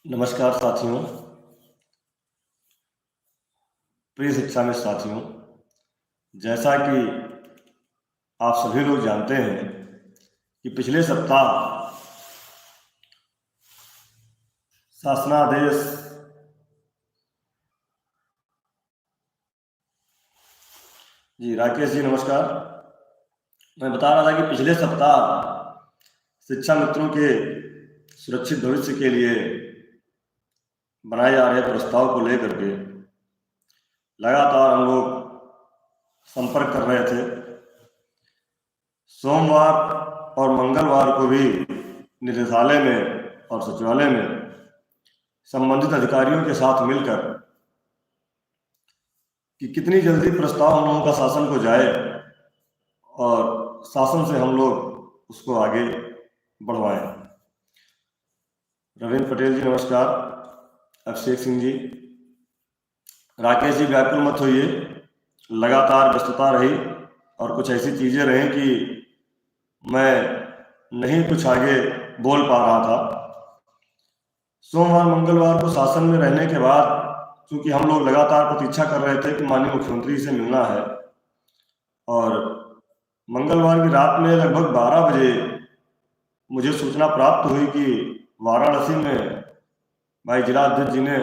नमस्कार साथियों, प्रिय शिक्षा में साथियों, जैसा कि आप सभी लोग जानते हैं कि पिछले सप्ताह शासनादेश जी राकेश जी नमस्कार। मैं बता रहा था कि पिछले सप्ताह शिक्षा मित्रों के सुरक्षित भविष्य के लिए बनाए जा रहे प्रस्ताव को लेकर के लगातार हम लोग संपर्क कर रहे थे। सोमवार और मंगलवार को भी निदेशालय में और सचिवालय में संबंधित अधिकारियों के साथ मिलकर कि कितनी जल्दी प्रस्ताव हम लोगों का शासन को जाए और शासन से हम लोग उसको आगे बढ़वाएं। रविंद्र पटेल जी नमस्कार, अभिषेक सिंह जी, राकेश जी व्याकुल मत होइए, लगातार व्यस्तता रही और कुछ ऐसी चीज़ें रहीं कि मैं नहीं कुछ आगे बोल पा रहा था। सोमवार मंगलवार को शासन में रहने के बाद क्योंकि हम लोग लगातार प्रतीक्षा कर रहे थे कि माननीय मुख्यमंत्री से मिलना है, और मंगलवार की रात में लगभग 12 बजे मुझे सूचना प्राप्त हुई कि वाराणसी में भाई जिला अध्यक्ष जी ने,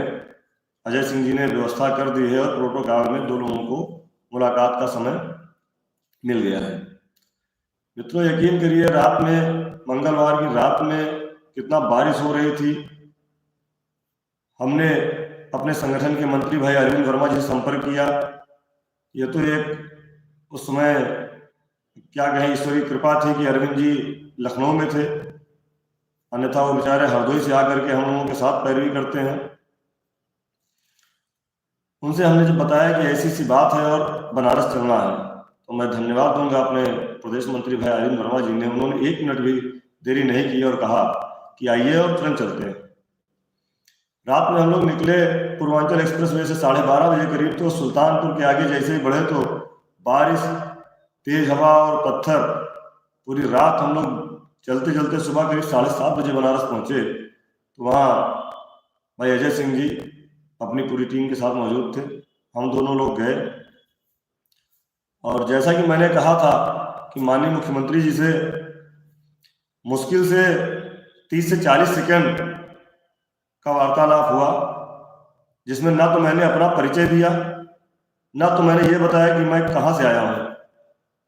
अजय सिंह जी ने व्यवस्था कर दी है और प्रोटोकॉल में 2 लोगों को मुलाकात का समय मिल गया है। मित्रों यकीन करिए, रात में मंगलवार की रात में कितना बारिश हो रही थी। हमने अपने संगठन के मंत्री भाई अरविंद वर्मा जी से संपर्क किया। ये तो एक उस समय क्या कहें, ईश्वरीय कृपा थी कि अरविंद जी लखनऊ में थे, अन्यथा वो बेचारे हरदोई से आकर के हम लोगों के साथ पैरवी करते हैं। उनसे हमने जब बताया कि ऐसी सी बात है और बनारस चलना है, तो मैं धन्यवाद दूंगा अपने प्रदेश मंत्री भाई अरविंद वर्मा जी ने। उन्होंने 1 मिनट भी देरी नहीं की और कहा कि आइए और तुरंत चलते हैं। रात में हम लोग निकले पूर्वांचल एक्सप्रेस वे से 12:30 बजे करीब। तो सुल्तानपुर के आगे जैसे ही बढ़े तो बारिश, तेज हवा और पत्थर, पूरी रात हम लोग चलते चलते सुबह करीब 7:30 बजे बनारस पहुंचे। तो वहाँ भाई अजय सिंह जी अपनी पूरी टीम के साथ मौजूद थे। हम दोनों लोग गए और जैसा कि मैंने कहा था कि माननीय मुख्यमंत्री जी से मुश्किल से 30 से 40 सेकंड का वार्तालाप हुआ, जिसमें ना तो मैंने अपना परिचय दिया, ना तो मैंने ये बताया कि मैं कहाँ से आया हूँ।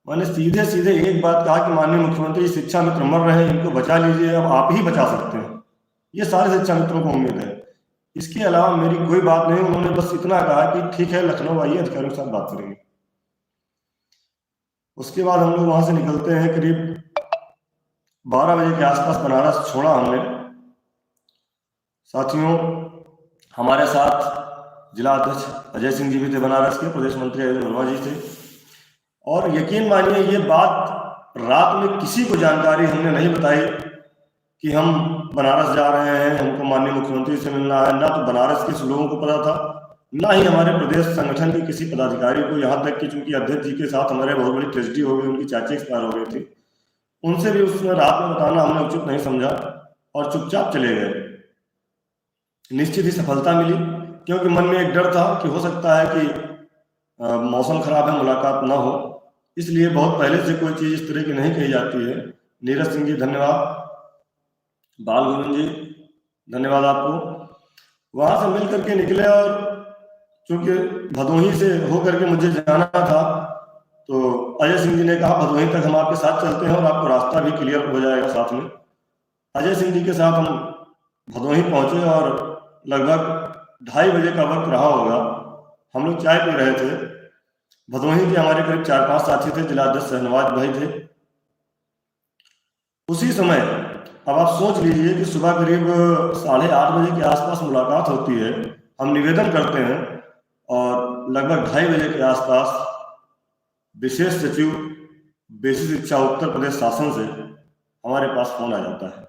मैंने सीधे सीधे एक बात कहा कि माननीय मुख्यमंत्री, शिक्षा मित्र मर रहे हैं, इनको बचा लीजिए, अब आप ही बचा सकते हैं। ये सारे शिक्षा मित्रों को उम्मीद है, इसके अलावा मेरी कोई बात नहीं। उन्होंने बस इतना कहा कि ठीक है, लखनऊ आइए, अधिकारियों के साथ बात करेंगे। उसके बाद हम लोग वहां से निकलते हैं, करीब 12 बजे के आसपास बनारस छोड़ा हमने। साथियों, हमारे साथ जिला अध्यक्ष अजय सिंह जी भी थे, बनारस के प्रदेश मंत्री अरविंद वर्मा जी थे। और यकीन मानिए, ये बात रात में किसी को जानकारी हमने नहीं बताई कि हम बनारस जा रहे हैं, हमको माननीय मुख्यमंत्री से मिलना है। ना तो बनारस के लोगों को पता था, ना ही हमारे प्रदेश संगठन के किसी पदाधिकारी को। यहाँ तक कि चूंकि अध्यक्ष जी के साथ हमारे बहुत बड़ी ट्रेजेडी हो गई, उनकी चाची एक्सपायर हो गई थी, उनसे भी उसमें रात में बताना हमने उचित नहीं समझा और चुपचाप चले गए। निश्चित ही सफलता मिली, क्योंकि मन में एक डर था कि हो सकता है कि मौसम खराब है, मुलाकात ना हो, इसलिए बहुत पहले से कोई चीज इस तरह की नहीं कही जाती है। नीरज सिंह जी धन्यवाद, बाल गोविंद जी धन्यवाद आपको। वहां से मिल करके निकले और चूंकि भदोही से होकर के मुझे जाना था, तो अजय सिंह जी ने कहा भदोही तक हम आपके साथ चलते हैं और आपको रास्ता भी क्लियर हो जाएगा साथ में। अजय सिंह जी के साथ हम भदोही पहुंचे और लगभग 2:30 बजे का वक्त रहा होगा। हम लोग चाय पी रहे थे। भदोही के हमारे करीब 4-5 साथी थे, जिला अध्यक्ष शहनवाज भाई थे। उसी समय अब आप सोच लीजिए कि सुबह करीब 8:30 बजे के आसपास मुलाकात होती है, हम निवेदन करते हैं और लगभग 2:30 बजे के आसपास विशेष सचिव बेसिक शिक्षा उत्तर प्रदेश शासन से हमारे पास फोन आ जाता है।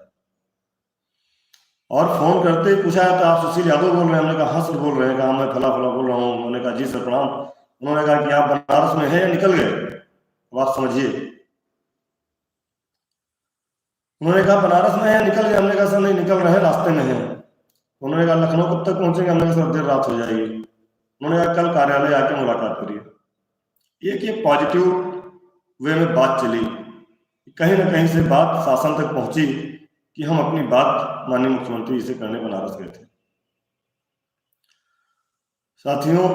और फोन करते ही पूछा जाता है, आप सुशील यादव बोल रहे हैं? हमने कहा हाँ सर बोल रहे हैं। कहा मैं फला फला बोल रहा हूँ। उन्होंने कहा जी सर प्रणाम। उन्होंने कहा कि आप बनारस में हैं या निकल गए? अब आप समझिए। उन्होंने कहा बनारस में है, निकल गए? हमने कहा सर नहीं, निकल रहे हैं, रास्ते में हैं। उन्होंने कहा लखनऊ कब तक पहुंचेंगे? हमने कहा सर देर रात हो जाएगी। उन्होंने कहा कल कार्यालय आके मुलाकात करिए। एक ये पॉजिटिव वे में बात चली, कहीं ना कहीं से बात शासन तक पहुंची कि हम अपनी बात माननीय मुख्यमंत्री जी से करने बनारस गए थे। साथियों,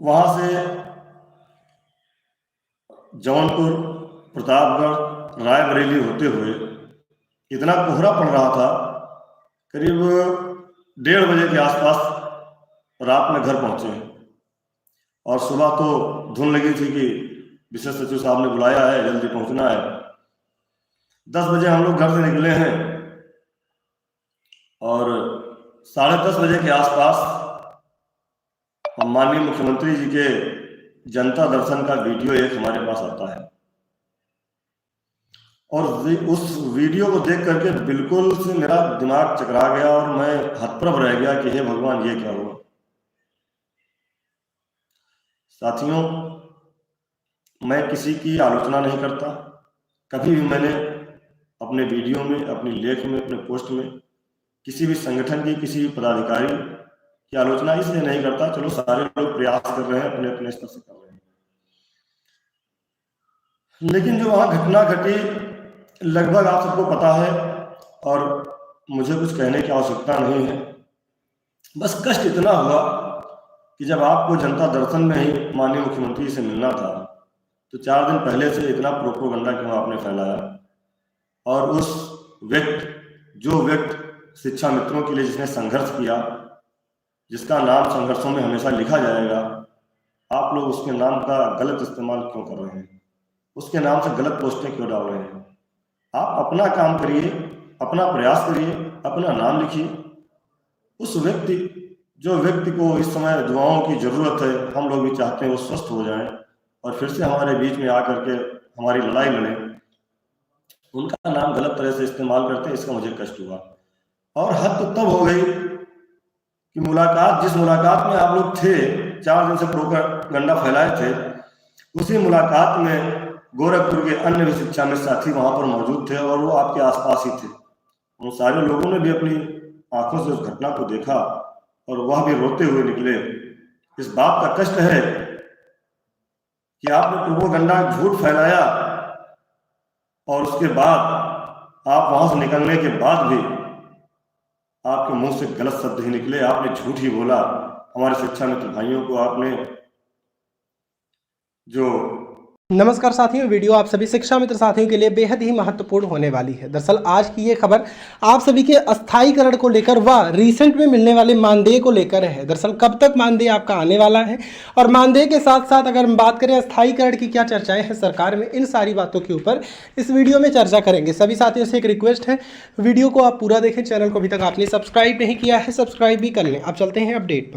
वहां से जौनपुर, प्रतापगढ़, रायबरेली होते हुए इतना कोहरा पड़ रहा था, करीब 1:30 बजे के आसपास रात में घर पहुंचे। और सुबह तो धुन लगी थी कि विशेष सचिव साहब ने बुलाया है, जल्दी पहुंचना है। 10 बजे हम लोग घर से निकले हैं और 10:30 बजे के आसपास माननीय मुख्यमंत्री जी के जनता दर्शन का वीडियो एक हमारे पास आता है और उस वीडियो को देख करके बिल्कुल से मेरा दिमाग चकरा गया और मैं हतप्रभ रह गया कि हे भगवान, ये क्या हुआ। साथियों, मैं किसी की आलोचना नहीं करता, कभी भी मैंने अपने वीडियो में, अपनी लेख में, अपने पोस्ट में किसी भी संगठन की, किसी भी पदाधिकारी की आलोचना इसलिए नहीं करता, चलो सारे लोग प्रयास कर रहे हैं, अपने अपने स्तर से कर रहे हैं, लेकिन जो वहां घटना घटी लगभग आप सबको पता है और मुझे कुछ कहने की आवश्यकता नहीं है। बस कष्ट इतना हुआ कि जब आपको जनता दर्शन में ही माननीय मुख्यमंत्री से मिलना था तो 4 दिन पहले से इतना प्रोपोगंडा क्यों आपने फैलाया। और उस जो व्यक्ति शिक्षा मित्रों के लिए जिसने संघर्ष किया, जिसका नाम संघर्षों में हमेशा लिखा जाएगा, आप लोग उसके नाम का गलत इस्तेमाल क्यों कर रहे हैं? उसके नाम से गलत पोस्टें क्यों डाल रहे हैं? आप अपना काम करिए, अपना प्रयास करिए, अपना नाम लिखिए। उस जो व्यक्ति को इस समय दुआओं की जरूरत है, हम लोग भी चाहते हैं वो स्वस्थ हो जाएं और फिर से हमारे बीच में आकर के हमारी लड़ाई लड़ें, उनका नाम गलत तरह से इस्तेमाल करते हैं, इसका मुझे कष्ट हुआ। और हद तो तब हो गई कि जिस मुलाकात में आप लोग थे, 4 दिन से प्रोपेगेंडा फैलाए थे, उसी मुलाकात में गोरखपुर के अन्य भी शिक्षा में साथी वहां पर मौजूद थे और वो आपके आसपास ही थे। उन सारे लोगों ने भी अपनी आंखों से उस घटना को देखा और वह भी रोते हुए निकले। इस बात का कष्ट है कि आपने प्रोपेगेंडा झूठ फैलाया और उसके बाद आप वहां से निकलने के बाद भी आपके मुंह से गलत शब्द ही निकले, आपने झूठ ही बोला। हमारे शिक्षा मित्र भाइयों को आपने जो नमस्कार साथियों, वीडियो आप सभी शिक्षा मित्र साथियों के लिए बेहद ही महत्वपूर्ण होने वाली है। दरअसल आज की ये खबर आप सभी के अस्थायीकरण को लेकर व रिसेंट में मिलने वाले मानदेय को लेकर है। दरअसल कब तक मानदेय आपका आने वाला है और मानदेय के साथ साथ अगर हम बात करें अस्थायीकरण की क्या चर्चाएं हैं सरकार में, इन सारी बातों के ऊपर इस वीडियो में चर्चा करेंगे। सभी साथियों से एक रिक्वेस्ट है, वीडियो को आप पूरा देखें। चैनल को अभी तक आपने सब्सक्राइब नहीं किया है, सब्सक्राइब भी कर लें। अब चलते हैं अपडेट पर।